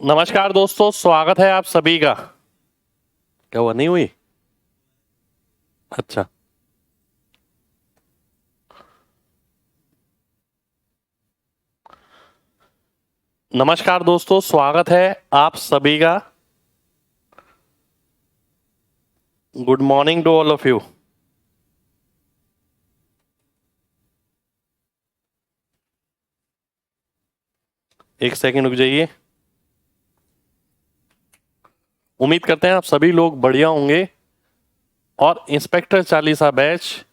नमस्कार दोस्तों, स्वागत है आप सभी का। क्या हुआ, नहीं हुई? अच्छा। नमस्कार दोस्तों, स्वागत है आप सभी का। Good morning to all of you. एक सेकंड रुक जाइए। उम्मीद करते हैं आप सभी लोग बढ़िया होंगे और इंस्पेक्टर चालीसा बैच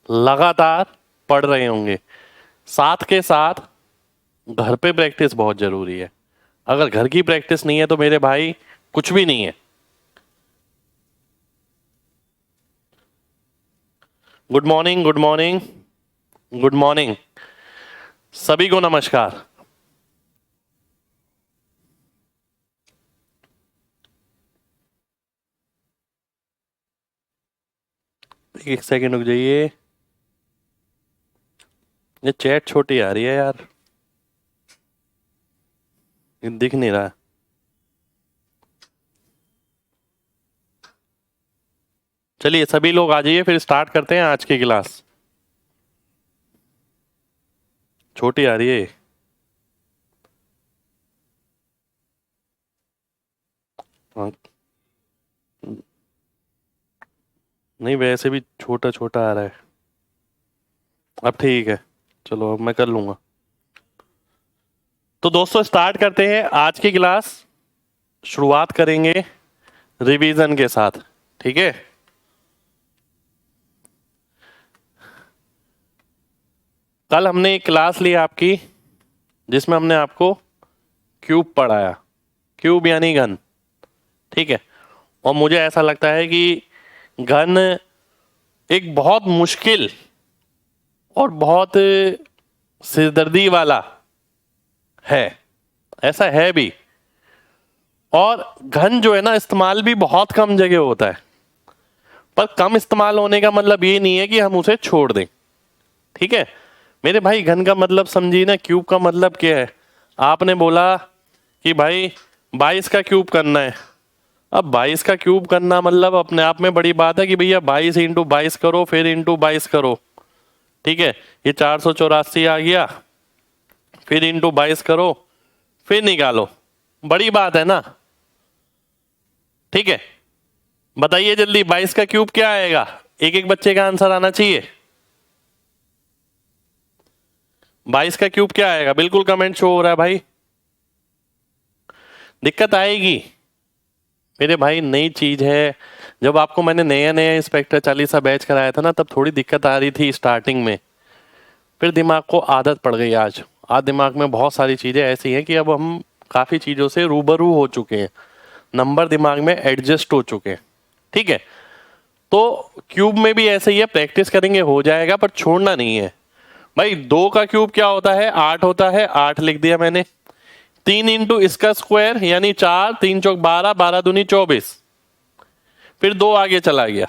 लगातार पढ़ रहे होंगे। साथ के साथ घर पे प्रैक्टिस बहुत जरूरी है। अगर घर की प्रैक्टिस नहीं है तो मेरे भाई कुछ भी नहीं है। Good morning, good morning, good morning, सभी को नमस्कार। एक सेकंड रुक जाइए। ये चैट छोटी आ रही है यार, ये दिख नहीं रहा। चलिए सभी लोग आ जाइए, फिर स्टार्ट करते हैं आज की क्लास। छोटी आ रही है ये। हाँ, नहीं वैसे भी छोटा छोटा आ रहा है। अब ठीक है, चलो अब मैं कर लूंगा। तो दोस्तों स्टार्ट करते हैं आज की क्लास। शुरुआत करेंगे रिवीजन के साथ, ठीक है। कल हमने एक क्लास ली आपकी जिसमें हमने आपको क्यूब पढ़ाया। क्यूब यानी घन, ठीक है। और मुझे ऐसा लगता है कि घन एक बहुत मुश्किल और बहुत सिरदर्दी वाला है, ऐसा है भी। और घन जो है ना, इस्तेमाल भी बहुत कम जगह होता है। पर कम इस्तेमाल होने का मतलब ये नहीं है कि हम उसे छोड़ दें, ठीक है। मेरे भाई घन का मतलब समझिए ना, क्यूब का मतलब क्या है। आपने बोला कि भाई 22 का क्यूब करना है। अब 22 का क्यूब करना मतलब अपने आप में बड़ी बात है कि भैया 22 इंटू 22 करो, फिर इंटू 22 करो, ठीक है। ये 484 आ गया, फिर इंटू 22 करो, फिर निकालो। बड़ी बात है ना, ठीक है। बताइए जल्दी, 22 का क्यूब क्या आएगा? एक एक बच्चे का आंसर आना चाहिए। 22 का क्यूब क्या आएगा? बिल्कुल कमेंट शो हो रहा है भाई। दिक्कत आएगी मेरे भाई, नई चीज है। जब आपको मैंने नया नया इंस्पेक्टर चालीसा बैच कराया था ना, तब थोड़ी दिक्कत आ रही थी स्टार्टिंग में। फिर दिमाग को आदत पड़ गई। आज आज दिमाग में बहुत सारी चीजें ऐसी हैं कि अब हम काफी चीजों से रूबरू हो चुके हैं। नंबर दिमाग में एडजस्ट हो चुके हैं, ठीक है। तो क्यूब में भी ऐसे ही है, प्रैक्टिस करेंगे हो जाएगा, पर छोड़ना नहीं है भाई। 2 का क्यूब क्या होता है? 8 होता है। 8 लिख दिया मैंने। 3 इंटू इसका स्क्वायर यानी 4, 3 चौक 12, 12 दूनी 24। फिर 2 आगे चला गया।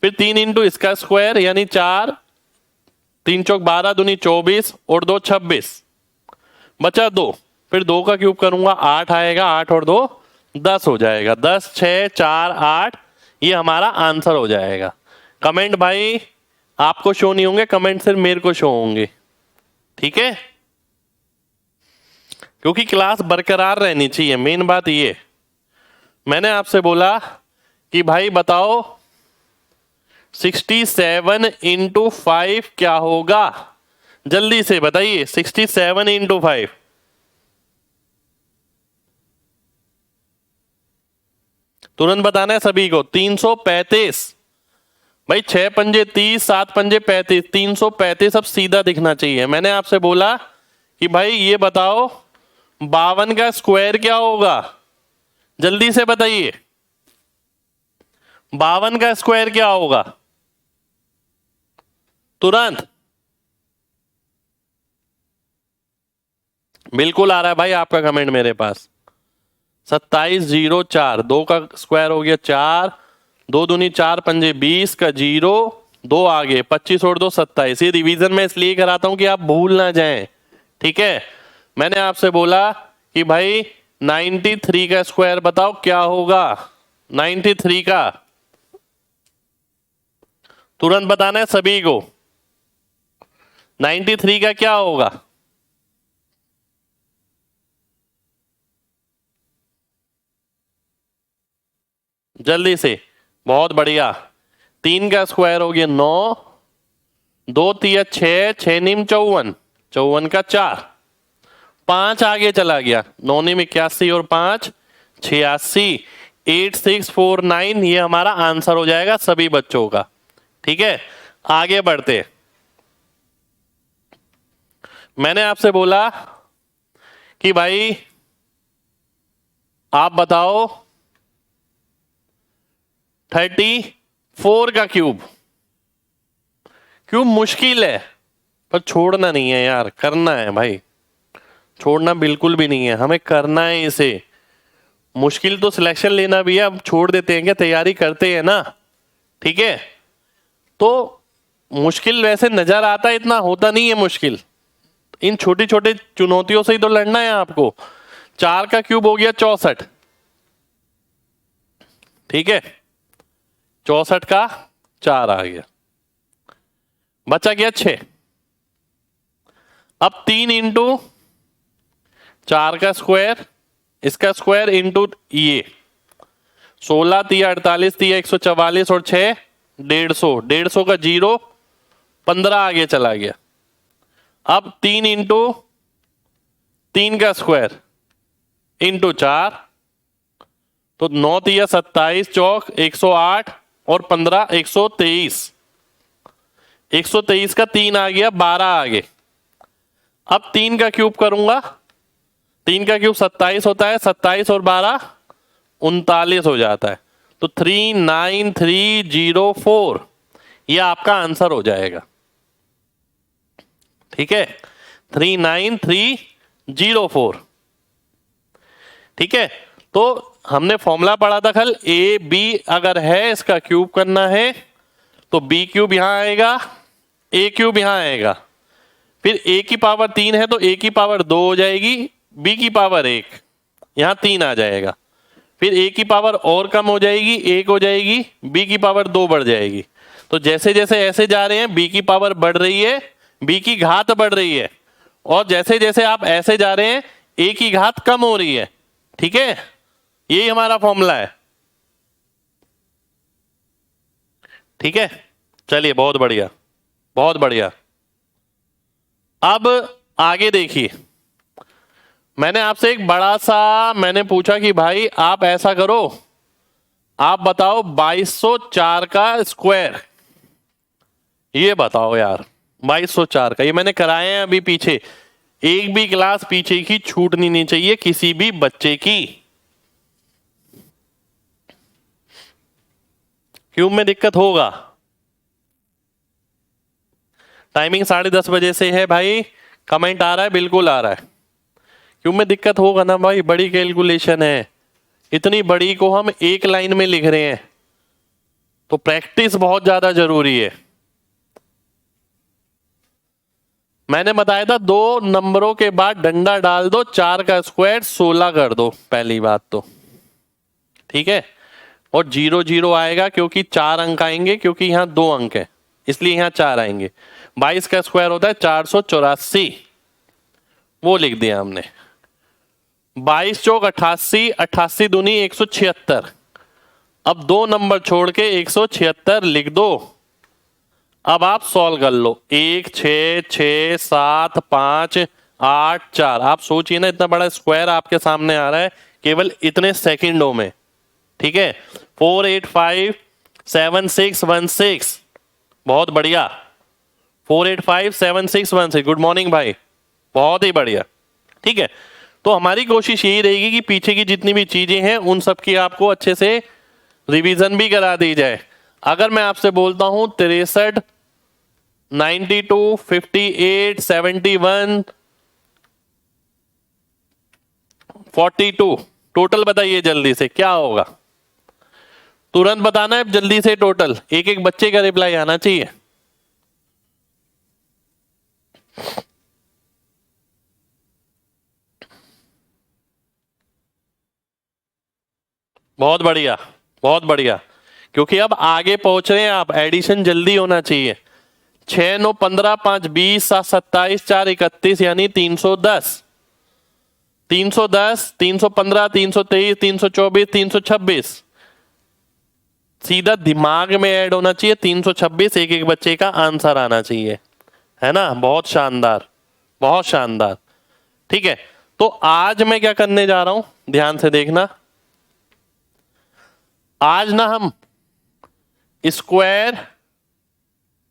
फिर 3 इंटू इसका स्क्वायर यानी 4, 3 चौक 12 दूनी 24 और 2 26, बचा 2। फिर 2 का क्यूब करूंगा, 8 आएगा। 8 और 2 10 हो जाएगा। 10, 6, 4, 8, ये हमारा आंसर हो जाएगा। कमेंट भाई आपको शो नहीं होंगे, कमेंट सिर्फ मेरे को शो होंगे, ठीक है। क्योंकि क्लास बरकरार रहनी चाहिए, मेन बात ये। मैंने आपसे बोला कि भाई बताओ 67 इंटू 5 क्या होगा? जल्दी से बताइए, 67 इंटू 5। तुरंत बताना है सभी को। 335 भाई। 6 पंजे 30, 7 पंजे 35, 335 अब सीधा दिखना चाहिए। मैंने आपसे बोला कि भाई ये बताओ 52 का स्क्वायर क्या होगा? जल्दी से बताइए, 52 का स्क्वायर क्या होगा? तुरंत। बिल्कुल आ रहा है भाई आपका कमेंट मेरे पास। 2704, 2 का स्क्वायर हो गया 4, 2 दूनी 4 पंजे 20 का 0, 2 आगे 25 और 2 27। ये रिवीजन में इसलिए कराता हूं कि आप भूल ना जाएं, ठीक है। मैंने आपसे बोला कि भाई 93 का स्क्वायर बताओ क्या होगा। 93 का तुरंत बताना है सभी को। 93 का क्या होगा? जल्दी से। बहुत बढ़िया। 3 का स्क्वायर हो गया 9, 2 तिया 6, 6 नीम 54, 54 का 4, 5 आगे चला गया, 9 नीम 81 और 5 86, 8649 ये हमारा आंसर हो जाएगा सभी बच्चों का। ठीक है, आगे बढ़ते। मैंने आपसे बोला कि भाई आप बताओ 34 का क्यूब। क्यूब मुश्किल है पर छोड़ना नहीं है यार, करना है भाई, छोड़ना बिल्कुल भी नहीं है, हमें करना है इसे। मुश्किल तो सिलेक्शन लेना भी है, अब छोड़ देते हैं क्या, तैयारी करते हैं ना। ठीक है, तो मुश्किल वैसे नजर आता है, इतना होता नहीं है मुश्किल। इन छोटी छोटी चुनौतियों से ही तो लड़ना है आपको। 4 का क्यूब हो गया 64। ठीक है, 64 का 4 आ गया, बचा गया 6। अब 3 इंटू 4 का स्क्वायर, इसका स्क्वायर इंटू ये 16 तिया 48 तिया 144 और 6 150, 150 का 0, 15 आगे चला गया। अब 3 इंटू 3 का स्क्वायर इंटू 4, तो 9 तिया 27 चौक 108 और 15 123, 123 का 3 आ गया, 12 आगे। अब 3 का क्यूब करूंगा, 3 का क्यूब 27 होता है, 27 और 12 39 हो जाता है, तो 39304 ये आपका आंसर हो जाएगा। ठीक है, 39304। ठीक है, तो हमने फॉर्मूला पढ़ा था कल, ए बी अगर है इसका क्यूब करना है तो बी क्यूब यहां आएगा, ए क्यूब यहां आएगा, फिर ए की पावर 3 है तो ए की पावर 2 हो जाएगी, बी की पावर 1, यहां 3 आ जाएगा, फिर ए की पावर और कम हो जाएगी 1 हो जाएगी, बी की पावर 2 बढ़ जाएगी। तो जैसे जैसे ऐसे जा रहे हैं बी की पावर बढ़ रही है, बी की घात बढ़ रही है, और जैसे जैसे आप ऐसे जा रहे हैं ए की घात कम हो रही है। ठीक है, यही हमारा फॉर्मूला है। ठीक है, चलिए बहुत बढ़िया, बहुत बढ़िया। अब आगे देखिए, मैंने आपसे एक बड़ा सा मैंने पूछा कि भाई आप ऐसा करो, आप बताओ 2204 का स्क्वायर, ये बताओ यार 2204 का। ये मैंने कराए हैं अभी पीछे, एक भी क्लास पीछे की छूटनी नहीं चाहिए किसी भी बच्चे की। क्यूब में दिक्कत होगा, टाइमिंग 10:30 बजे से है भाई, कमेंट आ रहा है, बिल्कुल आ रहा है। क्यूब में दिक्कत होगा ना भाई, बड़ी कैलकुलेशन है, इतनी बड़ी को हम एक लाइन में लिख रहे हैं, तो प्रैक्टिस बहुत ज्यादा जरूरी है। मैंने बताया था 2 नंबरों के बाद डंडा डाल दो, 4 का स्क्वायर 16 कर दो, पहली बात तो। ठीक है, और 0 0 आएगा क्योंकि 4 अंक आएंगे, क्योंकि यहां 2 अंक है इसलिए यहां 4 आएंगे। 22 का स्क्वायर होता है 484, वो लिख दिया हमने। 22 चौक 88, 88 दूनी 176, अब 2 नंबर छोड़ के 176 लिख दो। अब आप सॉल्व कर लो, 1 6 6 7 5 8 4। आप सोचिए ना, इतना बड़ा स्क्वायर आपके सामने आ रहा है केवल इतने सेकंडों में। ठीक है, 4 8 5 7 6 1 6, बहुत बढ़िया, 4 8 5 7 6 1 6। गुड मॉर्निंग भाई, बहुत ही बढ़िया। ठीक है, तो हमारी कोशिश यही रहेगी कि पीछे की जितनी भी चीजें हैं उन सब की आपको अच्छे से रिवीजन भी करा दी जाए। अगर मैं आपसे बोलता हूं 63 92 58 71 42, टोटल बताइए जल्दी से क्या होगा, तुरंत बताना है जल्दी से, टोटल एक एक बच्चे का रिप्लाई आना चाहिए। बहुत बढ़िया, बहुत बढ़िया। क्योंकि अब आगे पहुंच रहे हैं आप, एडिशन जल्दी होना चाहिए। 6 9 15 5 20 7 27 4 31 यानी 310, 310 315 323 324 326 सीधा दिमाग में ऐड होना चाहिए। 326 एक एक बच्चे का आंसर आना चाहिए, है ना। बहुत शानदार, बहुत शानदार। ठीक है, तो आज मैं क्या करने जा रहा हूं, ध्यान से देखना। आज ना हम स्क्वायर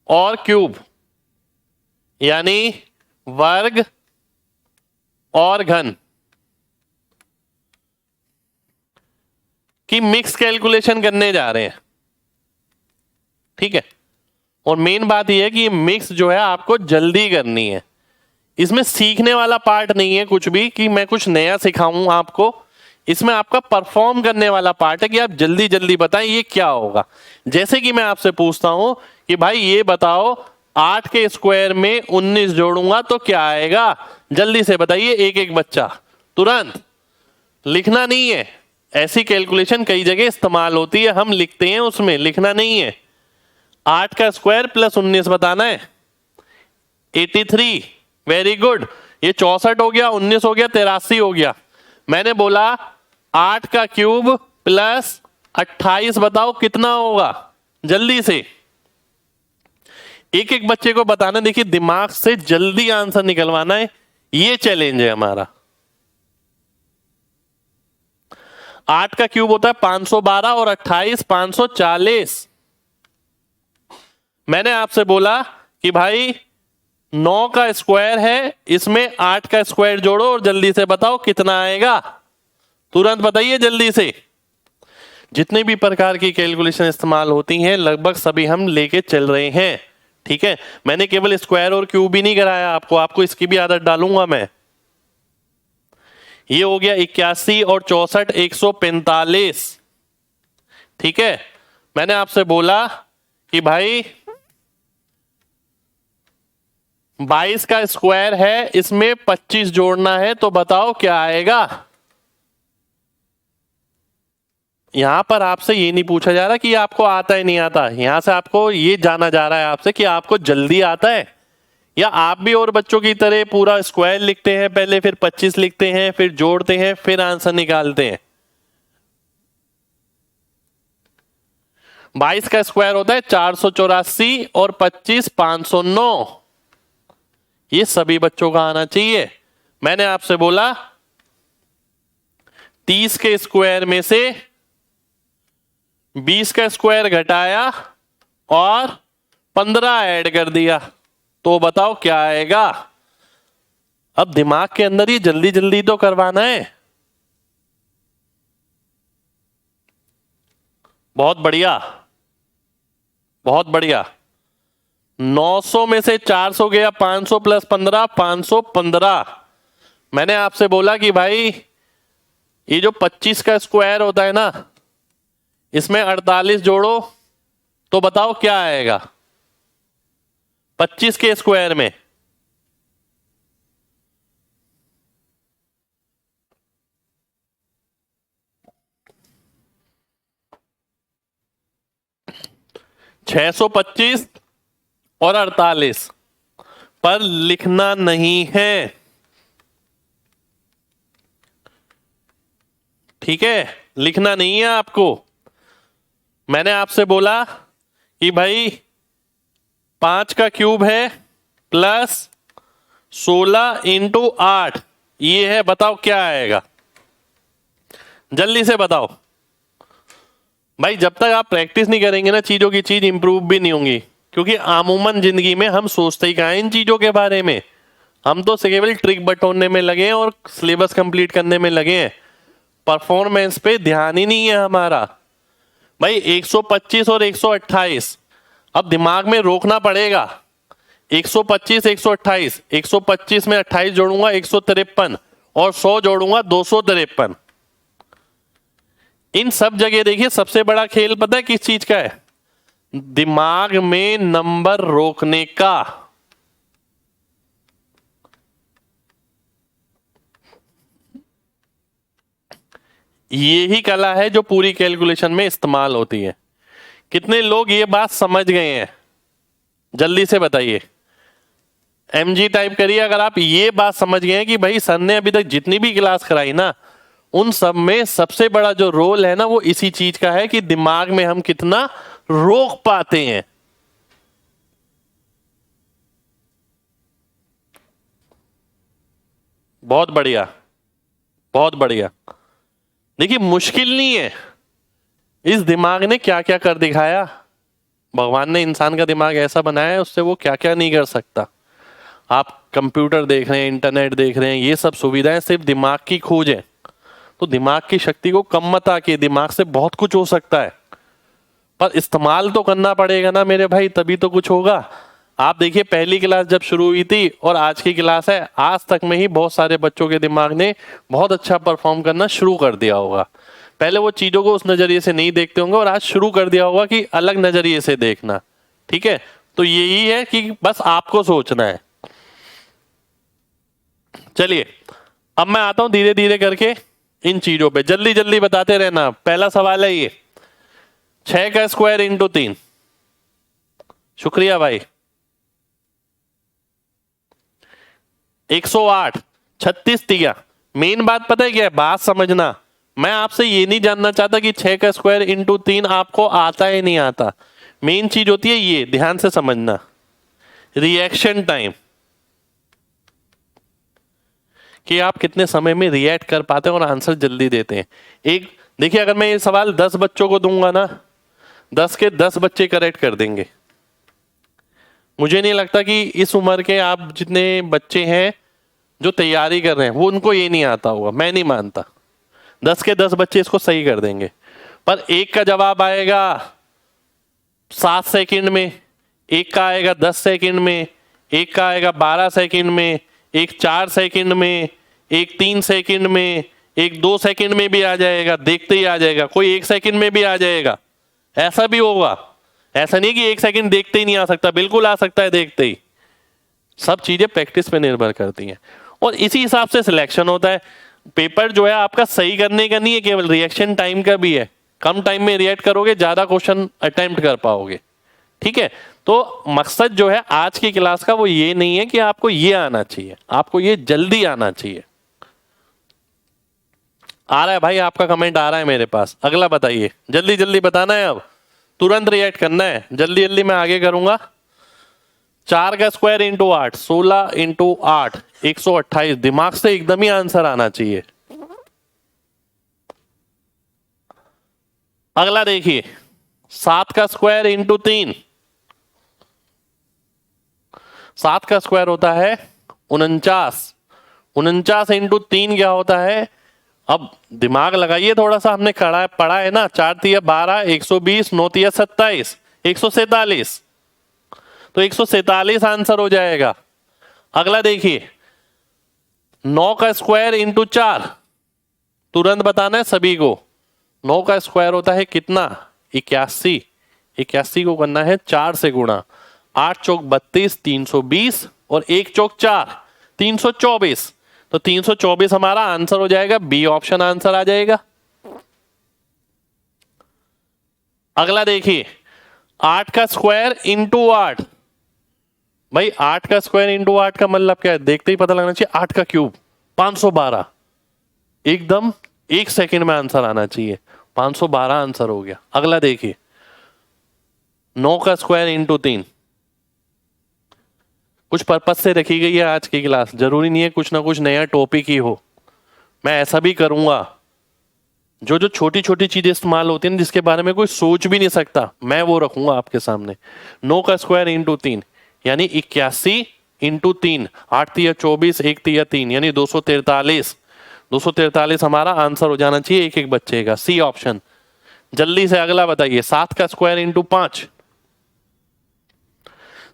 और क्यूब यानी वर्ग और घन की मिक्स कैलकुलेशन करने जा रहे हैं। ठीक है, और मेन बात यह है कि मिक्स जो है आपको जल्दी करनी है। इसमें सीखने वाला पार्ट नहीं है कुछ भी कि मैं कुछ नया सिखाऊं आपको। इसमें आपका परफॉर्म करने वाला पार्ट है कि आप जल्दी जल्दी बताएं ये क्या होगा। जैसे कि मैं आपसे पूछता हूं कि भाई ये बताओ 8 के स्क्वायर में 19 जोड़ूंगा तो क्या आएगा, जल्दी से बताइए एक एक बच्चा, तुरंत। लिखना नहीं है, ऐसी कैलकुलेशन कई जगह इस्तेमाल होती है, हम लिखते हैं, उसमें लिखना नहीं है। 8 का स्क्वायर प्लस 19 बताना है, 83। वेरी गुड, ये 64 हो गया, 19 हो गया, 83 हो गया। मैंने बोला 8 का क्यूब प्लस 28 बताओ कितना होगा, जल्दी से एक एक बच्चे को बताना। देखिए दिमाग से जल्दी आंसर निकलवाना है, ये चैलेंज है हमारा। 8 का क्यूब होता है 512 और 28 540। मैंने आपसे बोला कि भाई 9 का स्क्वायर है, इसमें 8 का स्क्वायर जोड़ो और जल्दी से बताओ कितना आएगा, तुरंत बताइए जल्दी से। जितने भी प्रकार की कैलकुलेशन इस्तेमाल होती हैं लगभग सभी हम लेके चल रहे हैं। ठीक है, मैंने केवल स्क्वायर और क्यूब ही नहीं कराया आपको, आपको इसकी भी आदत डालूंगा मैं। ये हो गया 81 और 64 145। ठीक है, मैंने आपसे बोला कि भाई 22 का स्क्वायर है, इसमें 25 जोड़ना है तो बताओ क्या आएगा। यहां पर आपसे ये नहीं पूछा जा रहा कि आपको आता है नहीं आता, यहां से आपको ये जाना जा रहा है आपसे कि आपको जल्दी आता है या आप भी और बच्चों की तरह पूरा स्क्वायर लिखते हैं पहले, फिर 25 लिखते हैं, फिर जोड़ते हैं, फिर आंसर निकालते हैं। 22 का स्क्वायर होता है 484 और 25 509। ये सभी बच्चों का आना चाहिए। मैंने आपसे बोला 30 के स्क्वायर में से 20 का स्क्वायर घटाया और 15 ऐड कर दिया तो बताओ क्या आएगा। अब दिमाग के अंदर ये जल्दी जल्दी तो करवाना है। बहुत बढ़िया, बहुत बढ़िया। 900 में से 400 गया, 500 प्लस 15 515। मैंने आपसे बोला कि भाई ये जो 25 का स्क्वायर होता है ना, इसमें 48 जोड़ो तो बताओ क्या आएगा 25 के स्क्वायर में। छह सौ 25 और 48 पर लिखना नहीं है। ठीक है, लिखना नहीं है आपको। मैंने आपसे बोला कि भाई 5 का क्यूब है प्लस 16 इंटू 8, ये है, बताओ क्या आएगा, जल्दी से बताओ। भाई जब तक आप प्रैक्टिस नहीं करेंगे ना चीजों की, चीज इंप्रूव भी नहीं होंगी। क्योंकि आमूमन जिंदगी में हम सोचते ही कहाँ हैं इन चीजों के बारे में, हम तो केवल ट्रिक बटोरने में लगे हैं और सिलेबस कंप्लीट करने में लगे हैं, परफॉर्मेंस पे ध्यान ही नहीं है हमारा। भाई 125 और 128 अब दिमाग में रोकना पड़ेगा। 125 128, 125 में 28 जोड़ूंगा 153 और 100 जोड़ूंगा 253। इन सब जगह देखिए सबसे बड़ा खेल पता है किस चीज का है, दिमाग में नंबर रोकने का। यही कला है जो पूरी कैलकुलेशन में इस्तेमाल होती है। कितने लोग ये बात समझ गए हैं, जल्दी से बताइए। MG टाइप करिए अगर आप ये बात समझ गए हैं कि भाई सर ने अभी तक जितनी भी क्लास कराई ना, उन सब में सबसे बड़ा जो रोल है ना वो इसी चीज का है कि दिमाग में हम कितना रोक पाते हैं। बहुत बढ़िया, बहुत बढ़िया। देखिए मुश्किल नहीं है, इस दिमाग ने क्या क्या कर दिखाया। भगवान ने इंसान का दिमाग ऐसा बनाया है, उससे वो क्या क्या नहीं कर सकता। आप कंप्यूटर देख रहे हैं, इंटरनेट देख रहे हैं, ये सब सुविधाएं सिर्फ दिमाग की खोज है। तो दिमाग की शक्ति को कम मत आके, दिमाग से बहुत कुछ हो सकता है, पर इस्तेमाल तो करना पड़ेगा ना मेरे भाई, तभी तो कुछ होगा। आप देखिए पहली क्लास जब शुरू हुई थी और आज की क्लास है, आज तक में ही बहुत सारे बच्चों के दिमाग ने बहुत अच्छा परफॉर्म करना शुरू कर दिया होगा। पहले वो चीजों को उस नजरिए से नहीं देखते होंगे और आज शुरू कर दिया होगा कि अलग नजरिए से देखना। ठीक है, तो यही है कि बस आपको सोचना है। चलिए अब मैं आता हूं धीरे धीरे करके इन चीजों पे, जल्दी जल्दी बताते रहना। पहला सवाल है ये, 6 का स्क्वायर इंटू 3। शुक्रिया भाई। 108, 36 दिया। मेन बात पता है क्या है, बात समझना। मैं आपसे ये नहीं जानना चाहता कि 6 का स्क्वायर इंटू 3 आपको आता है नहीं आता। मेन चीज होती है ये, ध्यान से समझना, रिएक्शन टाइम, कि आप कितने समय में रिएक्ट कर पाते हैं और आंसर जल्दी देते हैं। एक देखिए, अगर मैं ये सवाल 10 बच्चों को दूंगा ना, 10 के 10 बच्चे करेक्ट कर देंगे। मुझे नहीं लगता कि इस उम्र के आप जितने बच्चे हैं जो तैयारी कर रहे हैं वो उनको ये नहीं आता होगा, मैं नहीं मानता। 10 के 10 बच्चे इसको सही कर देंगे। पर एक का जवाब आएगा 7 सेकंड में, एक का आएगा 10 सेकंड में, एक का आएगा 12 सेकंड में, एक 4 सेकंड में, एक 3 सेकंड में, एक 2 सेकंड में भी आ जाएगा, देखते ही आ जाएगा, कोई 1 सेकंड में भी आ जाएगा। ऐसा भी होगा, ऐसा नहीं कि 1 सेकंड देखते ही नहीं आ सकता, बिल्कुल आ सकता है देखते ही। सब चीजें प्रैक्टिस पे निर्भर करती हैं और इसी हिसाब से सिलेक्शन होता है। पेपर जो है आपका सही करने का नहीं है, केवल रिएक्शन टाइम का भी है। कम टाइम में रिएक्ट करोगे, ज्यादा क्वेश्चन अटेम्प्ट कर पाओगे। ठीक है, तो मकसद जो है आज की क्लास का वो ये नहीं है कि आपको ये आना चाहिए, आपको ये जल्दी आना चाहिए। आ रहा है भाई, आपका कमेंट आ रहा है मेरे पास। अगला बताइए, जल्दी जल्दी बताना है, अब तुरंत रिएक्ट करना है, जल्दी जल्दी मैं आगे करूंगा। 4 का स्क्वायर इंटू 8, 16 इंटू 8, 128। दिमाग से एकदम ही आंसर आना चाहिए। अगला देखिए, 7 का स्क्वायर इंटू 3। 7 का स्क्वायर होता है 49। 49 इंटू 3 क्या होता है? अब दिमाग लगाइए थोड़ा सा, हमने पढ़ा है ना, 4 तिया 12, 120, 9 तिया 27, 147। तो 147 आंसर हो जाएगा। अगला देखिए, 9 का स्क्वायर इंटू 4। तुरंत बताना है सभी को। 9 का स्क्वायर होता है कितना? 81। 81 को करना है 4 से गुणा। 8 चौक 32, 320 और 1 चौक 4, 324। तो 324 हमारा आंसर हो जाएगा, बी ऑप्शन आंसर आ जाएगा। अगला देखिए, 8 का स्क्वायर इंटू 8। भाई 8 का स्क्वायर इंटू 8 का मतलब क्या है? देखते ही पता लगना चाहिए। 8 का क्यूब 512। एकदम 1 सेकंड में आंसर आना चाहिए। 512 आंसर हो गया। अगला देखिए, 9 का स्क्वायर इंटू 3। कुछ पर्पस से रखी गई है आज की क्लास, जरूरी नहीं है कुछ ना कुछ नया टॉपिक ही हो। मैं ऐसा भी करूंगा, जो जो छोटी छोटी चीजें इस्तेमाल होती हैं जिसके बारे में कोई सोच भी नहीं सकता, मैं वो रखूंगा आपके सामने। 9 का स्क्वायर इंटू 3 यानी 81 इंटू 3। 8 तिया 24, 1 तिया 3 यानी 243। 243 हमारा आंसर हो जाना चाहिए एक एक बच्चे का, सी ऑप्शन। जल्दी से अगला बताइए, 7 का स्क्वायर इंटू 5।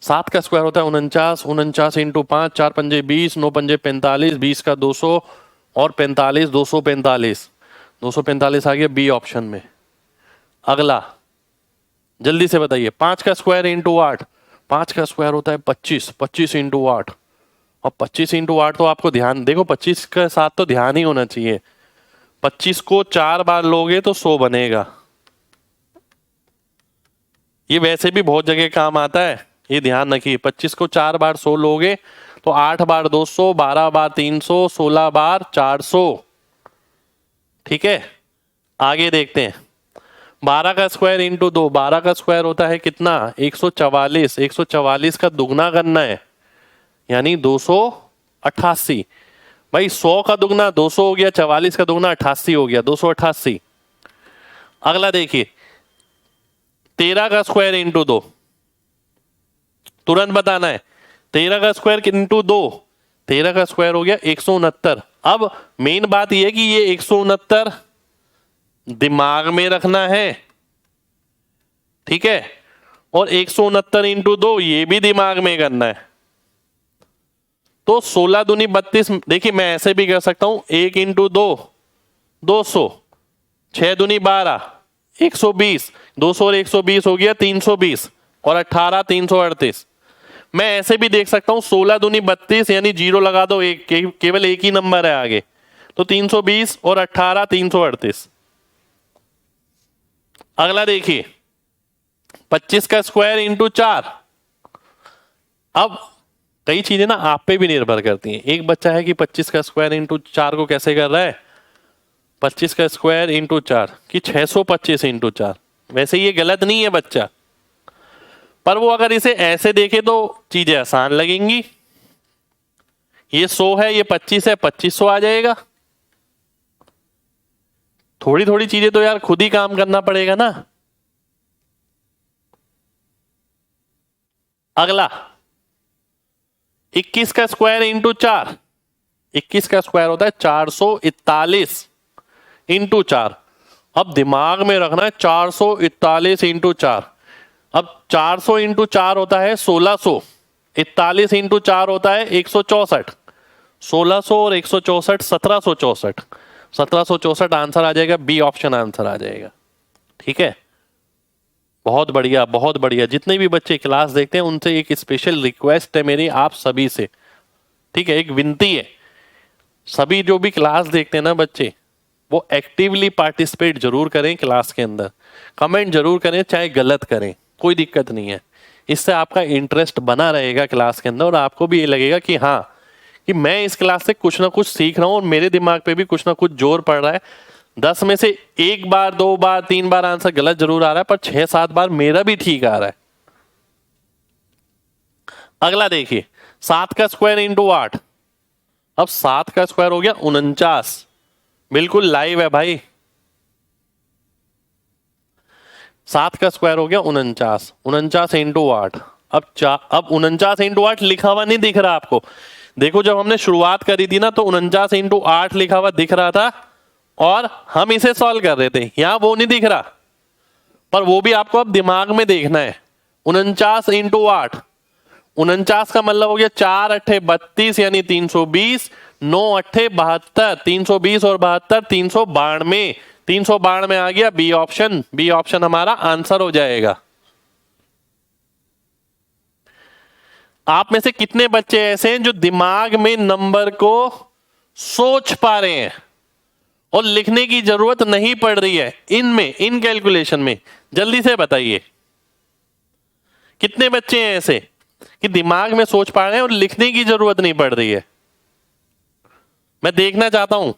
7 का स्क्वायर होता है 49। 49 इंटू 5, 4 पंजे 20, 9 पंजे 45, 20 का 200 और 45, 245। 245 आ गया बी ऑप्शन में। अगला जल्दी से बताइए, 5 का स्क्वायर इंटू 8। 5 का स्क्वायर होता है 25। 25 इंटू 8 और 25 इंटू 8 तो आपको ध्यान, देखो 25 के साथ तो ध्यान ही होना चाहिए। 25 को 4 बार लोगे तो 100 बनेगा। ये वैसे भी बहुत जगह काम आता है, ये ध्यान रखिए। 25 को 4 बार 100 लोगे तो 8 बार 200, 12 बार 300, 16 बार 400। ठीक है, आगे देखते हैं। 12 का स्क्वायर इंटू 2, 12 का स्क्वायर होता है कितना? 144। 144 का दुगना करना है, यानी 288। भाई 100 का दुगना 200 हो गया, 44 का दुगना 88 हो गया, 288। अगला देखिए, 13 का स्क्वायर इंटू 2, तुरंत बताना है। 13 का स्क्वायर इंटू 2, 13 का स्क्वायर हो गया 169। अब मेन बात यह है कि ये 169 दिमाग में रखना है, ठीक है, और 169 इंटू 2 ये भी दिमाग में करना है। तो 16 दूनी 32। देखिए मैं ऐसे भी कर सकता हूं, 1 इंटू 2 200, 6 दूनी 12, 120, 200 और 120 हो गया 320, और 18 338। मैं ऐसे भी देख सकता हूं, 16 दूनी 32, यानी जीरो लगा दो, एक केवल एक ही नंबर है आगे, तो 320 और 18 338। अगला देखिए, 25 का स्क्वायर इंटू 4। अब कई चीजें ना आप पे भी निर्भर करती हैं। एक बच्चा है कि 25 का स्क्वायर इंटू 4 को कैसे कर रहा है, 25 का स्क्वायर इंटू 4 कि 625 इंटू 4। वैसे ये गलत नहीं है बच्चा, पर वो अगर इसे ऐसे देखे तो चीजें आसान लगेंगी। ये 100 है, ये 25 है, 2500 आ जाएगा। थोड़ी थोड़ी चीजें तो यार खुद ही काम करना पड़ेगा ना। अगला 21 का स्क्वायर इंटू 4। 21 का स्क्वायर होता है 441 इंटू 4। अब दिमाग में रखना है 441 इंटू 4। अब 400 इंटू 4 होता है 1600, 41 इंटू 4 होता है 164। 1600 और 164 1764। 1764 आंसर आ जाएगा, बी ऑप्शन आंसर आ जाएगा। ठीक है, बहुत बढ़िया बहुत बढ़िया। जितने भी बच्चे क्लास देखते हैं उनसे एक स्पेशल रिक्वेस्ट है मेरी आप सभी से, ठीक है, एक विनती है। सभी जो भी क्लास देखते हैं ना बच्चे, वो एक्टिवली पार्टिसिपेट जरूर करें क्लास के अंदर, कमेंट जरूर करें, चाहे गलत करें कोई दिक्कत नहीं है। इससे आपका इंटरेस्ट बना रहेगा क्लास के अंदर, और आपको भी ये लगेगा कि हाँ, कि मैं इस क्लास से कुछ ना कुछ सीख रहा हूं और मेरे दिमाग पे भी कुछ ना कुछ जोर पड़ रहा है। 10 में से 1 बार 2 बार 3 बार आंसर गलत जरूर आ रहा है, पर 6-7 बार मेरा भी ठीक आ रहा है। अगला देखिए, 7 का स्क्वायर इंटू 8। अब 7 का स्क्वायर हो गया 49। बिल्कुल लाइव है भाई। 7 का स्क्वायर हो गया 49, 49 इंटू 8। अब 49 इंटू 8 लिखा हुआ नहीं दिख रहा आपको? देखो जब हमने शुरुआत करी थी ना, तो 49 इंटू 8 लिखा हुआ दिख रहा था और हम इसे सॉल्व कर रहे थे। यहां वो नहीं दिख रहा, पर वो भी आपको अब दिमाग में देखना है। 49 इंटू 8, 49 का मतलब हो गया 4 अट्ठे 32 यानी 320, 9 अट्ठे 72, 320 और 72 392। 392 आ गया, बी ऑप्शन, बी ऑप्शन हमारा आंसर हो जाएगा। आप में से कितने बच्चे ऐसे हैं जो दिमाग में नंबर को सोच पा रहे हैं और लिखने की जरूरत नहीं पड़ रही है इनमें, इन कैलकुलेशन में? जल्दी से बताइए, कितने बच्चे हैं ऐसे कि दिमाग में सोच पा रहे हैं और लिखने की जरूरत नहीं पड़ रही है? मैं देखना चाहता हूं।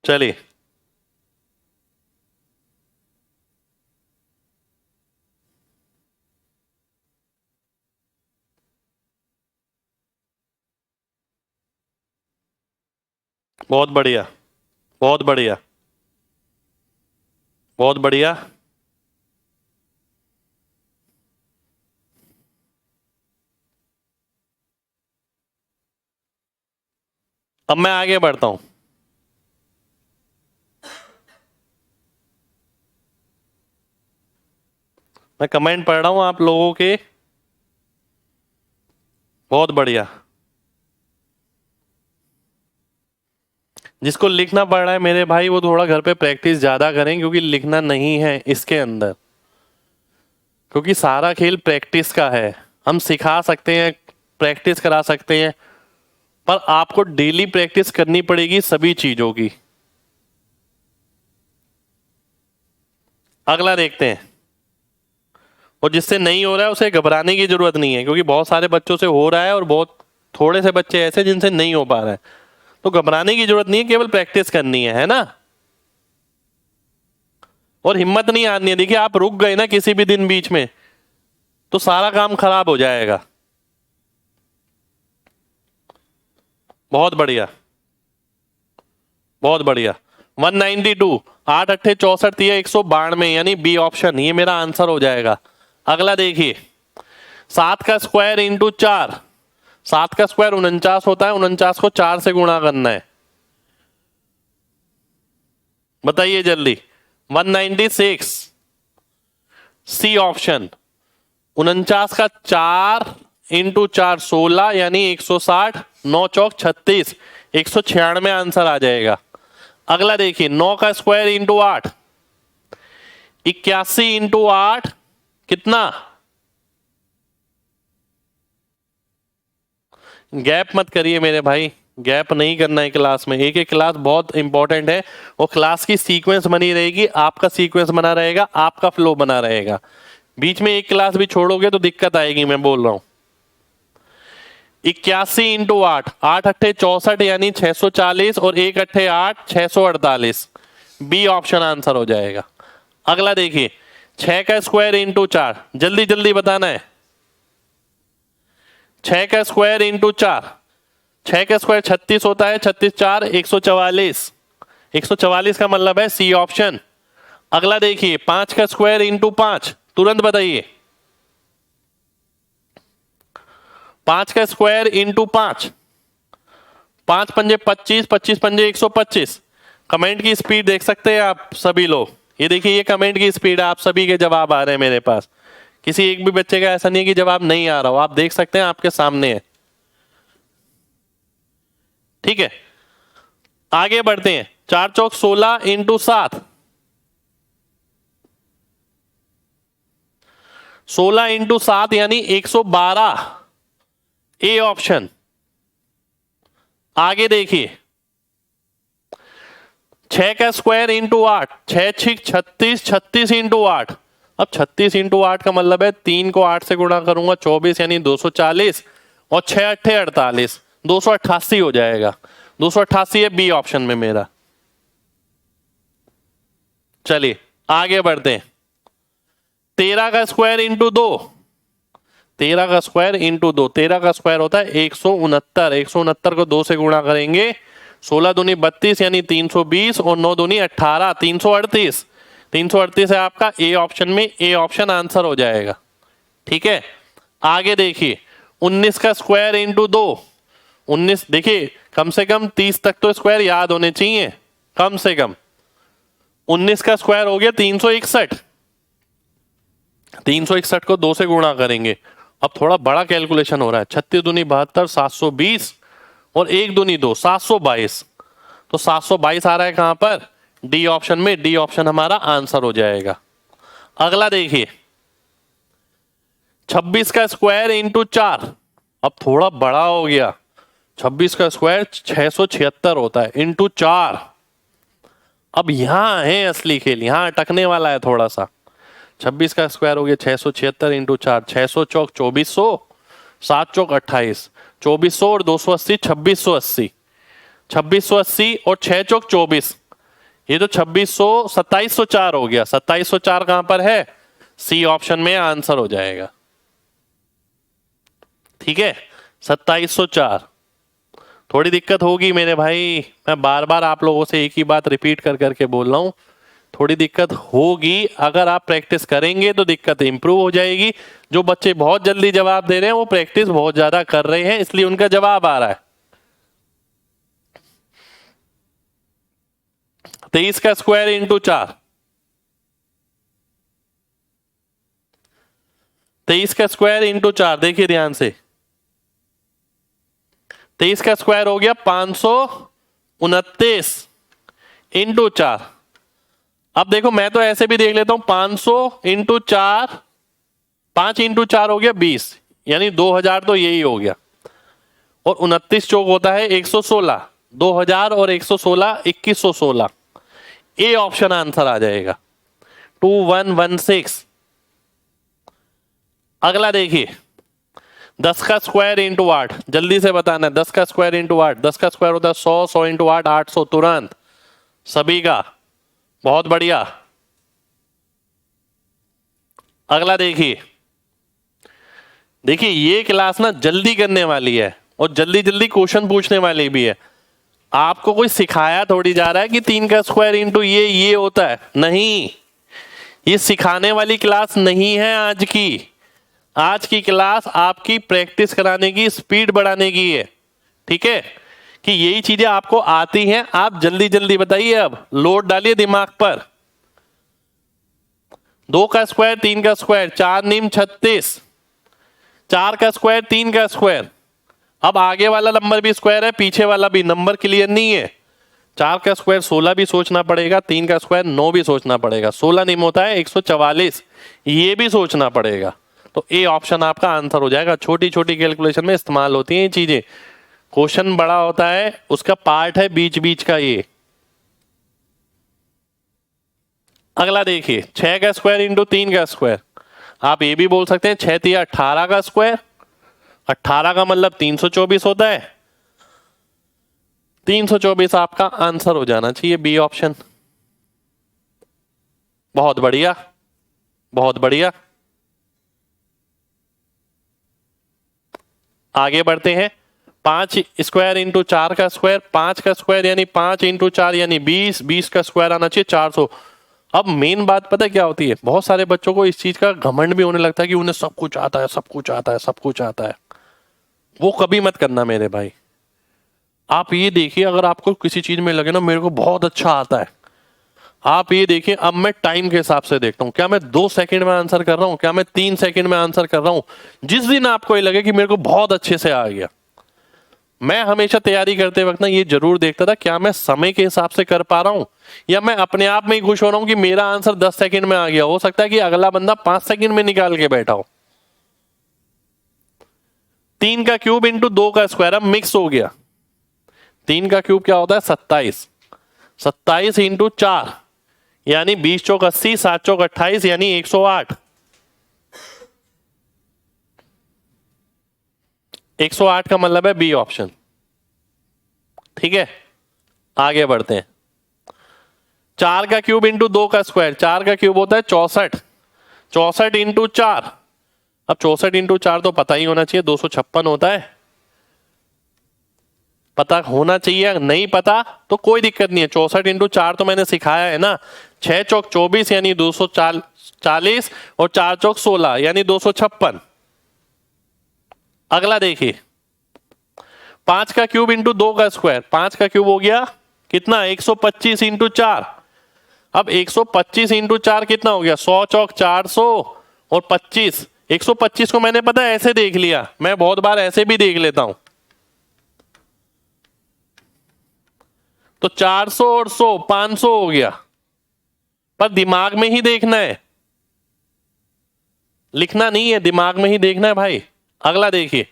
चलिए, बहुत बढ़िया बहुत बढ़िया बहुत बढ़िया। अब मैं आगे बढ़ता हूं। मैं कमेंट पढ़ रहा हूं आप लोगों के। बहुत बढ़िया। जिसको लिखना पड़ रहा है मेरे भाई वो थोड़ा घर पे प्रैक्टिस ज्यादा करें, क्योंकि लिखना नहीं है इसके अंदर, क्योंकि सारा खेल प्रैक्टिस का है। हम सिखा सकते हैं, प्रैक्टिस करा सकते हैं, पर आपको डेली प्रैक्टिस करनी पड़ेगी सभी चीजों की। अगला देखते हैं। और जिससे नहीं हो रहा है उसे घबराने की जरूरत नहीं है, क्योंकि बहुत सारे बच्चों से हो रहा है और बहुत थोड़े से बच्चे ऐसे जिनसे नहीं हो पा रहा है। तो घबराने की जरूरत नहीं है, केवल प्रैक्टिस करनी है ना। और हिम्मत नहीं आनी है। देखिए आप रुक गए ना किसी भी दिन बीच में तो सारा काम खराब हो जाएगा। बहुत बढ़िया, बहुत बढ़िया। 192, 8 अट्ठे 64 दिया 192, यानी बी ऑप्शन ये मेरा आंसर हो जाएगा। अगला देखिए, 7 का स्क्वायर इंटू 4। 7 का स्क्वायर 49 होता है, 49 को 4 से गुणा करना है। बताइए जल्दी। 196, सी ऑप्शन। 49 का 4 इंटू 4 16, यानी 160, 9 चौक 36, 196 आंसर आ जाएगा। अगला देखिए, 9 का स्क्वायर इंटू 8। 81 इंटू 8 कितना? गैप मत करिए मेरे भाई, गैप नहीं करना है क्लास में। एक एक क्लास बहुत इंपॉर्टेंट है, और क्लास की सीक्वेंस बनी रहेगी, आपका सीक्वेंस बना रहेगा, आपका फ्लो बना रहेगा। बीच में एक क्लास भी छोड़ोगे तो दिक्कत आएगी, मैं बोल रहा हूं। 81 इंटू 8, 8 अट्ठे 64, यानी 640, और 1 अट्ठे 8, 648। बी ऑप्शन आंसर हो जाएगा। अगला देखिए, 6 का स्क्वायर इंटू 4, जल्दी जल्दी बताना है। 6 का स्क्वायर इंटू 4, 6 का स्क्वायर 36 होता है, 36 4 144। 144 का मतलब है सी ऑप्शन। अगला देखिए, 5 का स्क्वायर इंटू 5, तुरंत बताइए। 5 का स्क्वायर इंटू 5, 5 पंजे 25, 25 पंजे 125। कमेंट की स्पीड देख सकते हैं आप सभी लोग। ये देखिए, ये कमेंट की स्पीड है, आप सभी के जवाब आ रहे हैं मेरे पास। किसी एक भी बच्चे का ऐसा नहीं है कि जवाब नहीं आ रहा हो, आप देख सकते हैं, आपके सामने है। ठीक है, आगे बढ़ते हैं। 4 चौक 16 इंटू 7, 16 इंटू 7 यानी 112, ए ऑप्शन। आगे देखिए, 6 का स्क्वायर इंटू 8, 6 छिक 36, 36 इंटू 8। अब 36 इंटू 8 का मतलब है 3 को 8 से गुणा करूंगा 24, यानी 240, और 6 अट्ठे 48, 288 हो जाएगा। 288 है बी ऑप्शन में मेरा। चलिए आगे बढ़ते हैं। 13 का स्क्वायर इंटू 2, 13 का स्क्वायर इंटू 2, 13 का स्क्वायर होता है 169। 169 को 2 से गुणा करेंगे, 16 दूनी 32, यानी 320, और 9 दूनी 18, 338। 338 है आपका ए ऑप्शन में, ए ऑप्शन आंसर हो जाएगा। ठीक है, आगे देखिए, 19 का स्क्वायर इंटू 2। 19, देखिए कम से कम 30 तक तो स्क्वायर याद होने चाहिए, कम से कम। 19 का स्क्वायर हो गया 361। 361 को 2 से गुणा करेंगे। अब थोड़ा बड़ा कैलकुलेशन हो रहा है। 36 दूनी 72, 720, और 1 दूनी 2, 722। तो 722 आ रहा है कहां पर? डी ऑप्शन में। डी ऑप्शन हमारा आंसर हो जाएगा। अगला देखिए, 26 का स्क्वायर इंटू 4। अब थोड़ा बड़ा हो गया। 26 का स्क्वायर 676 होता है, इंटू 4। अब यहां है असली खेल, यहां अटकने वाला है थोड़ा सा। 26 का स्क्वायर हो गया 676 इंटू 4, 600 चौक 2400, 7 चौक 28, 2400 और 280, 2680। 2680 और 6 चौक 24, ये तो 2600, 2704 हो गया। 2704 कहां पर है? सी ऑप्शन में आंसर हो जाएगा। ठीक है, 2704। थोड़ी दिक्कत होगी मेरे भाई, मैं बार बार आप लोगों से एक ही बात रिपीट कर करके बोल रहा हूं। थोड़ी दिक्कत होगी, अगर आप प्रैक्टिस करेंगे तो दिक्कत इंप्रूव हो जाएगी। जो बच्चे बहुत जल्दी जवाब दे रहे हैं वो प्रैक्टिस बहुत ज्यादा कर रहे हैं, इसलिए उनका जवाब आ रहा है। 23 का स्क्वायर इंटू 4, 23 का स्क्वायर इंटू 4, देखिए ध्यान से। 23 का स्क्वायर हो गया 529 इंटू 4। अब देखो मैं तो ऐसे भी देख लेता हूं, 500 इंटू 4, 5 इंटू 4 हो गया 20, यानी 2000 तो यही हो गया। और 29 चौक होता है 116, 2000 और 116 2116। ए ऑप्शन आंसर आ जाएगा 2116। अगला देखिए, 10 का स्क्वायर इंटू 8, जल्दी से बताना है। 10 का स्क्वायर इंटू 8, 10 का स्क्वायर होता है 100, 100 इंटू 8 800, तुरंत सभी का। बहुत बढ़िया। अगला देखिए, देखिए ये क्लास ना जल्दी करने वाली है और जल्दी जल्दी क्वेश्चन पूछने वाली भी है। आपको कोई सिखाया थोड़ी जा रहा है कि 3 का स्क्वायर इंटू ये होता है, नहीं। ये सिखाने वाली क्लास नहीं है आज की। आज की क्लास आपकी प्रैक्टिस कराने की, स्पीड बढ़ाने की है, ठीक है। कि यही चीजें आपको आती हैं, आप जल्दी जल्दी बताइए। अब लोड डालिए दिमाग पर। 2 का स्क्वायर 3 का स्क्वायर, 4 निम 36, 4 का स्क्वायर 3 का स्क्वायर। अब आगे वाला नंबर भी स्क्वायर है, पीछे वाला भी, नंबर क्लियर नहीं है। 4 का स्क्वायर 16 भी सोचना पड़ेगा, 3 का स्क्वायर 9 भी सोचना पड़ेगा, 16 निम होता है 144, ये भी सोचना पड़ेगा। तो ए ऑप्शन आपका आंसर हो जाएगा। छोटी छोटी कैलकुलेशन में इस्तेमाल होती हैं ये चीजें। क्वेश्चन बड़ा होता है, उसका पार्ट है बीच बीच का ये। अगला देखिए, 6 का स्क्वायर इंटू 3 का स्क्वायर। आप ये भी बोल सकते हैं 6 तिया 18 का स्क्वायर, 18 का मतलब 324 होता है। 324 आपका आंसर हो जाना चाहिए, बी ऑप्शन। बहुत बढ़िया, बहुत बढ़िया। आगे बढ़ते हैं। 5 स्क्वायर इंटू 4 का स्क्वायर, 5 का स्क्वायर यानी 5 इंटू 4 यानी 20, 20 का स्क्वायर आना चाहिए 400। अब मेन बात पता है क्या होती है, बहुत सारे बच्चों को इस चीज का घमंड भी होने लगता है कि उन्हें सब कुछ आता है, सब कुछ आता है, सब कुछ आता है। वो कभी मत करना मेरे भाई। आप ये देखिए, अगर आपको किसी चीज में लगे ना मेरे को बहुत अच्छा आता है, आप ये देखिए, अब मैं टाइम के हिसाब से देखता हूं, क्या मैं 2 सेकंड में आंसर कर रहा हूं, क्या मैं 3 सेकंड में आंसर कर रहा हूं। जिस दिन आपको ये लगे कि मेरे को बहुत अच्छे से आ गया, मैं हमेशा तैयारी करते वक्त ना ये जरूर देखता था क्या मैं समय के हिसाब से कर पा रहा हूं, या मैं अपने आप में ही खुश हो रहा हूं कि मेरा आंसर 10 सेकंड में आ गया। हो सकता है कि अगला बंदा 5 सेकंड में निकाल के बैठा हो। 3 का क्यूब इंटू 2 का स्क्वायर, अब मिक्स हो गया। 3 का क्यूब क्या होता है 27, 27 इंटू 4 यानी 20 चौक 80, 7 चौक 28 यानी 108। 108 का मतलब है बी ऑप्शन, ठीक है। आगे बढ़ते हैं। 4 का क्यूब इंटू 2 का स्क्वायर, 4 का क्यूब होता है 64, 64 इंटू 4। अब 64 इंटू 4 तो पता ही होना चाहिए, 256 होता है। पता होना चाहिए, नहीं पता तो कोई दिक्कत नहीं है। 64 इंटू 4 तो मैंने सिखाया है ना। 6 चौक 24 यानी 240 और 4 चौक 16 यानी 256। अगला देखिए, 5 का क्यूब इंटू 2 का स्क्वायर, 5 का क्यूब हो गया कितना 125 इंटू 4। अब 125 इंटू 4 कितना हो गया 100 चौक 400 और 25। 125 को मैंने पता है ऐसे देख लिया, मैं बहुत बार ऐसे भी देख लेता हूं। तो 400 और 100 500 हो गया, पर दिमाग में ही देखना है, लिखना नहीं है, दिमाग में ही देखना है भाई। अगला देखिए,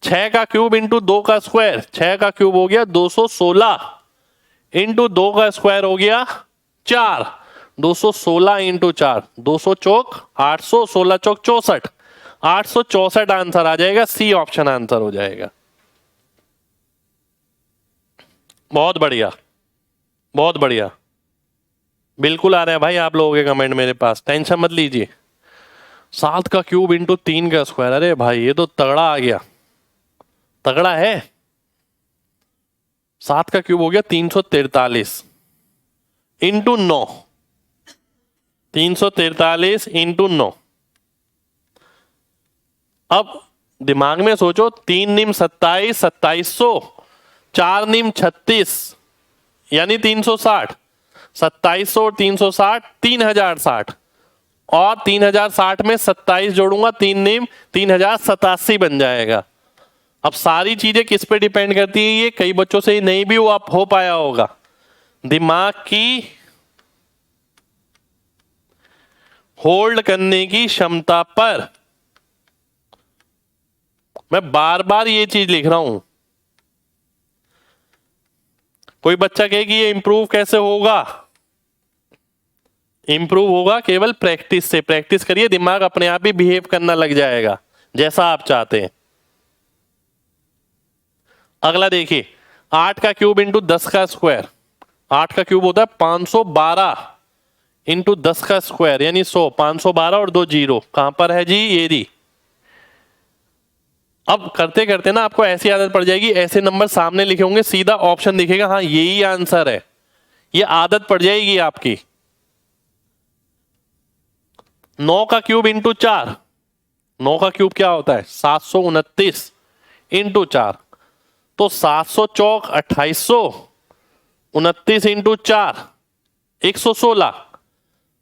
6 का क्यूब इंटू 2 का स्क्वायर, 6 का क्यूब हो गया 216 इंटू 2 का स्क्वायर हो गया 4, 216 इंटू 4, 200 चौक 800, 16 चौक 64, 864 आंसर आ जाएगा, सी ऑप्शन आंसर हो जाएगा। बहुत बढ़िया, बहुत बढ़िया। बिल्कुल आ रहा है भाई आप लोगों के कमेंट मेरे पास, टेंशन मत लीजिए। 7 का क्यूब इंटू 3 का स्क्वायर, अरे भाई ये तो तगड़ा आ गया, तगड़ा है। 7 का क्यूब हो गया 343 इंटू 9, 343 इंटू 9। अब दिमाग में सोचो, 3 निम 27, 2700, 4 निम 36 यानी 360, 2700 और 360 3060, और 3060 में 27 जोड़ूंगा 3 निम 3087 बन जाएगा। अब सारी चीजें किस पे डिपेंड करती है, ये कई बच्चों से नहीं भी हो पाया होगा। दिमाग की होल्ड करने की क्षमता पर। मैं बार बार ये चीज लिख रहा हूं। कोई बच्चा कहे कि ये इंप्रूव कैसे होगा, इंप्रूव होगा केवल प्रैक्टिस से। प्रैक्टिस करिए, दिमाग अपने आप ही बिहेव करना लग जाएगा जैसा आप चाहते हैं। अगला देखिए, 8 का क्यूब इंटू 10 का स्क्वायर। 8 का क्यूब होता है 512 इंटू 10 का स्क्वायर यानी 100। 512 और 2 जीरो कहां पर है जी, ये दी। अब करते करते ना आपको ऐसी आदत पड़ जाएगी, ऐसे नंबर सामने लिखे होंगे, सीधा ऑप्शन दिखेगा, हाँ यही आंसर है। ये आदत पड़ जाएगी आपकी। 9 का क्यूब इंटू 4। 9 का क्यूब क्या होता है, 729 इंटू 4। तो 700 चौक 2800, 29 इंटू 4 116।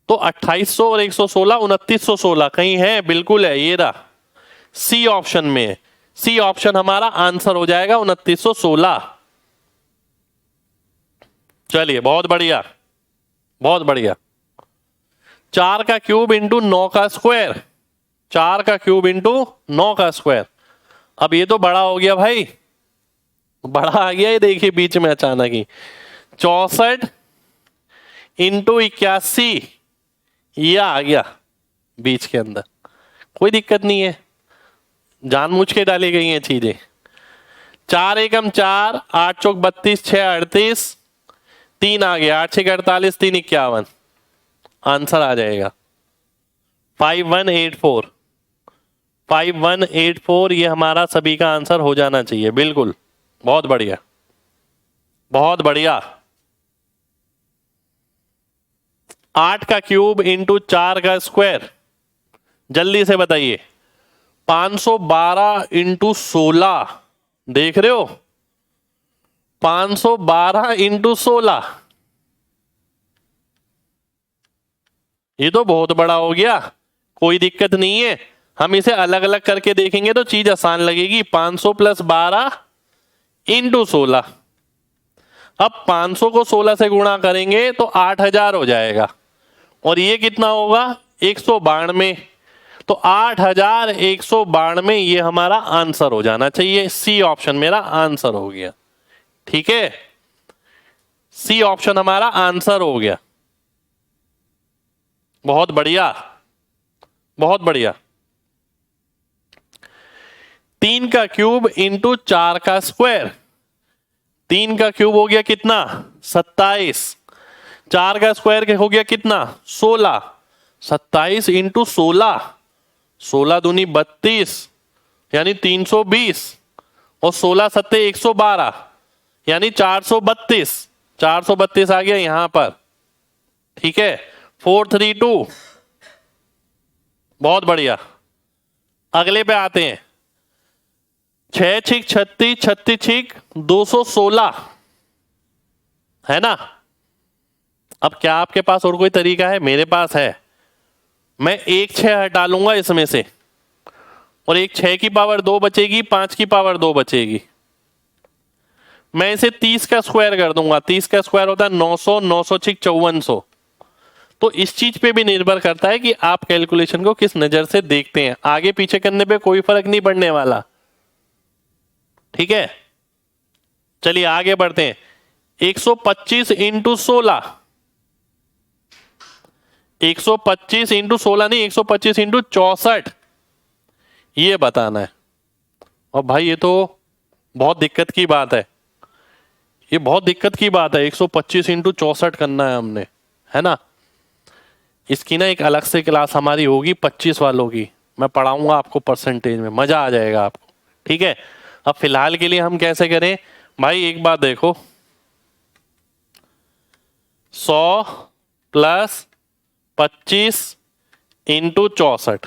तो 2800 और 116 2916 कहीं है, बिल्कुल है, ये रहा सी ऑप्शन में है। सी ऑप्शन हमारा आंसर हो जाएगा 2916। चलिए बहुत बढ़िया, बहुत बढ़िया। 4 का क्यूब इंटू 9 का स्क्वायर। 4 का क्यूब इंटू 9 का स्क्वायर। अब ये तो बड़ा हो गया भाई, बड़ा आ गया, ये देखिए बीच में अचानक ही 64 इंटू 81, ये आ गया बीच के अंदर। कोई दिक्कत नहीं है, जानबूझ के डाली गई हैं चीजें। 4 एकम 4, 8 चौक 32, 6 38, 3 आ गया, 8 6 48, 3 51, आंसर आ जाएगा 5184। 5184 ये हमारा सभी का आंसर हो जाना चाहिए, बिल्कुल। बहुत बढ़िया, बहुत बढ़िया। 8 का क्यूब इंटू 4 का स्क्वायर, जल्दी से बताइए। 512 इंटू 16, देख रहे हो, 512 इंटू 16, ये तो बहुत बड़ा हो गया। कोई दिक्कत नहीं है, हम इसे अलग अलग करके देखेंगे तो चीज आसान लगेगी। 500 प्लस 12 इंटू 16। अब 500 को 16 से गुणा करेंगे तो 8000 हो जाएगा, और ये कितना होगा 192। तो 8192 ये हमारा आंसर हो जाना चाहिए। सी ऑप्शन मेरा आंसर हो गया, ठीक है, सी ऑप्शन हमारा आंसर हो गया। बहुत बढ़िया, बहुत बढ़िया। 3 का क्यूब इंटू 4 का स्क्वायर। 3 का क्यूब हो गया कितना 27, 4 का स्क्वायर हो गया कितना 16। 27 इंटू 16, 16 दूनी 32 यानी 320, और 16 सत्ते 112 यानी 432। 432 आ गया यहां पर, ठीक है। 432, बहुत बढ़िया। अगले पे आते हैं। 6 छिक 36, 36 छिक 216, है ना। अब क्या आपके पास और कोई तरीका है, मेरे पास है। मैं एक 6 हटा लूंगा इसमें से, और एक 6 की पावर 2 बचेगी, 5 की पावर 2 बचेगी। मैं इसे 30 का स्क्वायर कर दूंगा। 30 का स्क्वायर होता है 900, 900 छिक 5400। तो इस चीज पे भी निर्भर करता है कि आप कैलकुलेशन को किस नजर से देखते हैं। आगे पीछे करने पे कोई फर्क नहीं पड़ने वाला, ठीक है। चलिए आगे बढ़ते हैं। 125 इंटू 16, 125 इंटू 16 नहीं, 125 इंटू 64, ये बताना है। और भाई ये तो बहुत दिक्कत की बात है, ये बहुत दिक्कत की बात है। 125 इंटू 64 करना है हमने, है ना। इसकी ना एक अलग से क्लास हमारी होगी 25 वालों की, मैं पढ़ाऊंगा आपको परसेंटेज में, मजा आ जाएगा आपको, ठीक है। अब फिलहाल के लिए हम कैसे करें भाई, एक बात देखो, 100 प्लस 25 इंटू 64,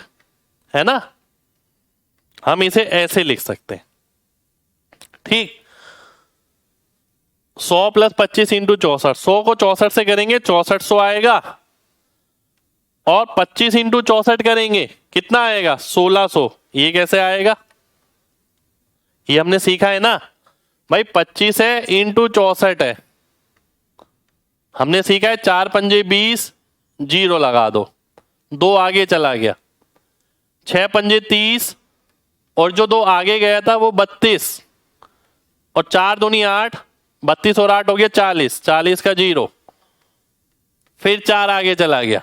है ना। हम इसे ऐसे लिख सकते हैं, ठीक। 100 प्लस 25 इंटू 64, 100 को 64 से करेंगे 6400 आएगा, और 25 इंटू 64 करेंगे कितना आएगा 1600। ये कैसे आएगा, ये हमने सीखा है ना भाई, 25 है इंटू 64 है। हमने सीखा है 4 पंजे 20, जीरो लगा दो, 2 आगे चला गया, 6 पंजे 30 और जो 2 आगे गया था वो 32 और 4 दूनी 8, 32 और 8 हो गया 40, 40 का जीरो, फिर 4 आगे चला गया।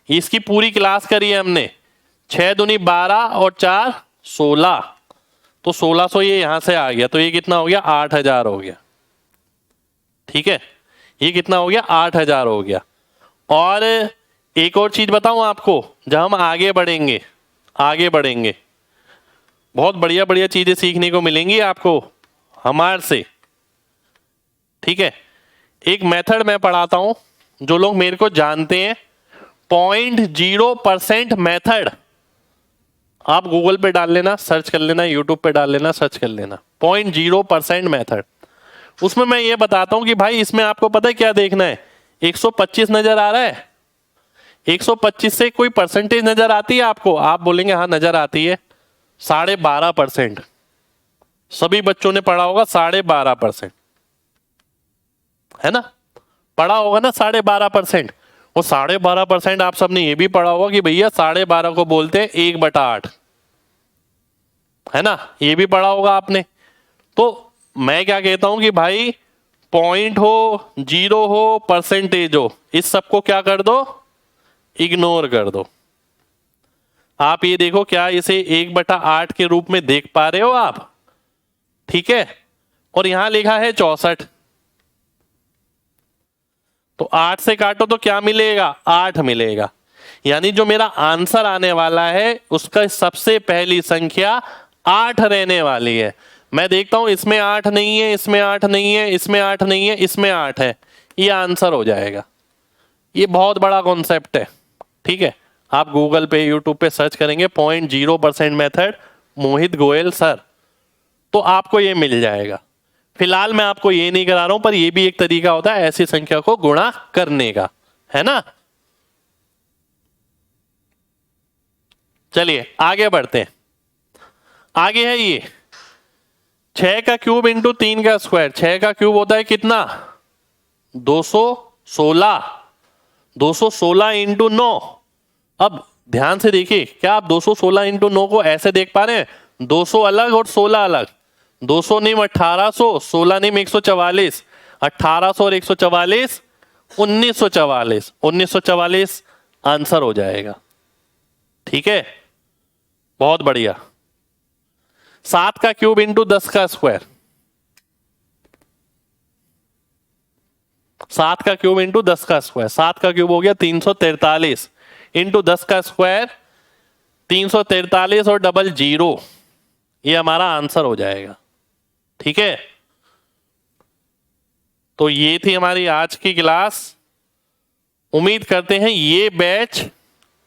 इसकी पूरी क्लास करी है हमने, 6 दूनी 12 और 4 16, तो 1600 ये यहां से आ गया, तो ये कितना हो गया 8000 हो गया। ठीक है, ये कितना हो गया 8000 हो गया। और एक और चीज बताऊं आपको, जब हम आगे बढ़ेंगे बहुत बढ़िया बढ़िया चीजें सीखने को मिलेंगी आपको हमारे से। ठीक है, एक मेथड मैं पढ़ाता हूं, जो लोग मेरे को जानते हैं, 0.0% मेथड। आप गूगल पे डाल लेना, सर्च कर लेना, यूट्यूब पे डाल लेना, सर्च कर लेना, 0.0% मेथड। उसमें मैं ये बताता हूं कि भाई इसमें आपको पता है क्या देखना है, 125 नजर आ रहा है, 125 से कोई परसेंटेज नजर आती है आपको? आप बोलेंगे हाँ नजर आती है, 12.5%। सभी बच्चों ने पढ़ा होगा 12.5%, है ना, पढ़ा होगा ना 12.5%। और 12.5% आप सबने ये भी पढ़ा होगा कि भैया 12.5 को बोलते हैं 1/8, है ना, ये भी पढ़ा होगा आपने। तो मैं क्या कहता हूं कि भाई पॉइंट हो, जीरो हो, परसेंटेज हो, इस सबको क्या कर दो, इग्नोर कर दो। आप ये देखो, क्या इसे 1/8 के रूप में देख पा रहे हो आप? ठीक है, और यहां लिखा है 64, तो 8 से काटो तो क्या मिलेगा, 8 मिलेगा। यानी जो मेरा आंसर आने वाला है उसका सबसे पहली संख्या 8 रहने वाली है। मैं देखता हूं इसमें 8 नहीं है, इसमें 8 नहीं है, इसमें 8 नहीं है, इसमें 8 है, ये आंसर हो जाएगा। ये बहुत बड़ा कॉन्सेप्ट है। ठीक है, आप गूगल पे यूट्यूब पे सर्च करेंगे 0.0% मेथड मोहित गोयल सर, तो आपको ये मिल जाएगा। फिलहाल मैं आपको ये नहीं करा रहा हूं, पर ये भी एक तरीका होता है ऐसी संख्या को गुणा करने का, है ना। चलिए आगे बढ़ते हैं। आगे है ये 6 का क्यूब इंटू 3 का स्क्वायर। 6 का क्यूब होता है कितना, 216, 216 इंटू 9। अब ध्यान से देखिए, क्या आप 216 इंटू 9 को ऐसे देख पा रहे हैं, 200 अलग और 16 अलग? 200 निम 1800, 16 निम 144, 1800 और 144 1944, 1944 आंसर हो जाएगा। ठीक है, बहुत बढ़िया। 7 का क्यूब इंटू 10 का स्क्वायर, 7 का क्यूब इंटू 10 का स्क्वायर, 7 का क्यूब हो गया 343 इंटू 10 का स्क्वायर 343 और डबल जीरो, ये हमारा आंसर हो जाएगा। ठीक है, तो ये थी हमारी आज की क्लास। उम्मीद करते हैं ये बैच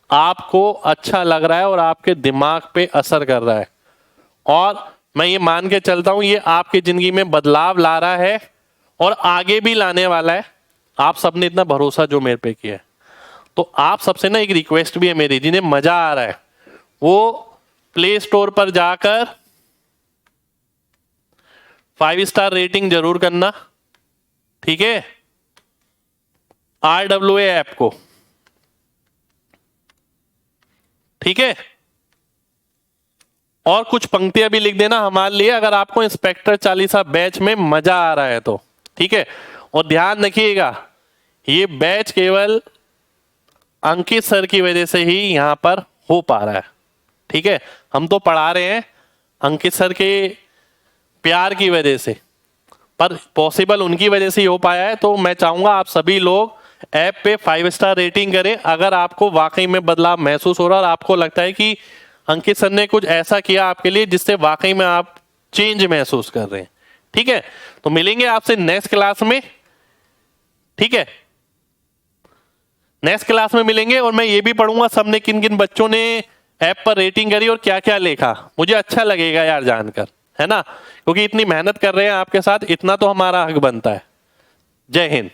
आपको अच्छा लग रहा है और आपके दिमाग पे असर कर रहा है, और मैं ये मान के चलता हूं ये आपकी जिंदगी में बदलाव ला रहा है और आगे भी लाने वाला है। आप सबने इतना भरोसा जो मेरे पे किया है, तो आप सबसे ना एक रिक्वेस्ट भी है मेरी, जिन्हें मजा आ रहा है वो प्ले स्टोर पर जाकर 5 स्टार रेटिंग जरूर करना। ठीक है, RWA ऐप को। ठीक है, और कुछ पंक्तियां भी लिख देना हमारे लिए, अगर आपको इंस्पेक्टर चालीसा बैच में मजा आ रहा है तो। ठीक है, और ध्यान रखिएगा ये बैच केवल अंकित सर की वजह से ही यहां पर हो पा रहा है। ठीक है, हम तो पढ़ा रहे हैं अंकित सर के प्यार की वजह से, पर पॉसिबल उनकी वजह से ही हो पाया है। तो मैं चाहूंगा आप सभी लोग ऐप पे 5 स्टार रेटिंग करें अगर आपको वाकई में बदलाव महसूस हो रहा है और आपको लगता है कि अंकित सर ने कुछ ऐसा किया आपके लिए जिससे वाकई में आप चेंज महसूस कर रहे हैं। ठीक है, तो मिलेंगे आपसे नेक्स्ट क्लास में। ठीक है, नेक्स्ट क्लास में मिलेंगे, और मैं ये भी पढ़ूंगा सबने किन किन बच्चों ने ऐप पर रेटिंग करी और क्या क्या लिखा। मुझे अच्छा लगेगा यार जानकर, है ना, क्योंकि इतनी मेहनत कर रहे हैं आपके साथ, इतना तो हमारा हक बनता है। जय हिंद।